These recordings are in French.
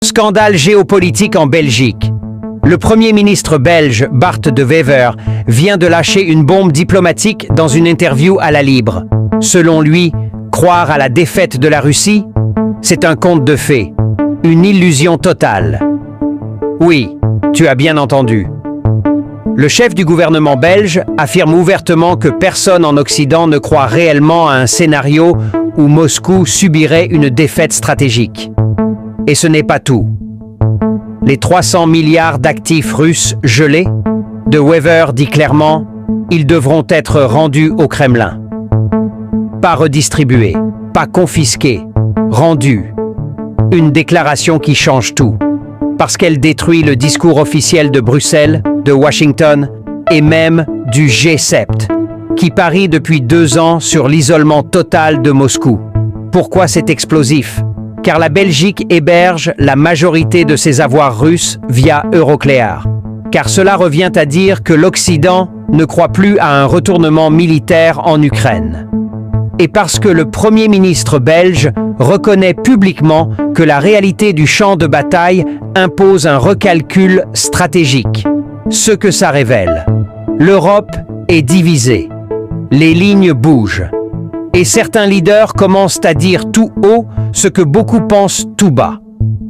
Scandale géopolitique en Belgique. Le Premier ministre belge Bart De Wever vient de lâcher une bombe diplomatique dans une interview à La Libre. Selon lui, croire à la défaite de la Russie, c'est un conte de fées, une illusion totale. Oui, tu as bien entendu. Le chef du gouvernement belge affirme ouvertement que personne en Occident ne croit réellement à un scénario où Moscou subirait une défaite stratégique. Et ce n'est pas tout. Les 300 milliards d'actifs russes gelés, De Wever dit clairement, ils devront être rendus au Kremlin. Pas redistribués, pas confisqués, rendus. Une déclaration qui change tout, parce qu'elle détruit le discours officiel de Bruxelles, de Washington et même du G7, qui parie depuis 2 ans sur l'isolement total de Moscou. Pourquoi c'est explosif? Car la Belgique héberge la majorité de ses avoirs russes via Euroclear. Car cela revient à dire que l'Occident ne croit plus à un retournement militaire en Ukraine. Et parce que le Premier ministre belge reconnaît publiquement que la réalité du champ de bataille impose un recalcul stratégique. Ce que ça révèle. L'Europe est divisée. Les lignes bougent. Et certains leaders commencent à dire tout haut ce que beaucoup pensent tout bas.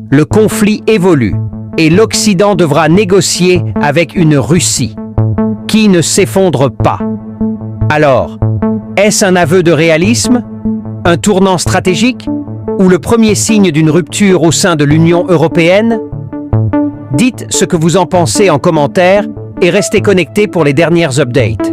Le conflit évolue et l'Occident devra négocier avec une Russie qui ne s'effondre pas. Alors, est-ce un aveu de réalisme, un tournant stratégique ou le premier signe d'une rupture au sein de l'Union européenne? Dites ce que vous en pensez en commentaire et restez connectés pour les dernières updates.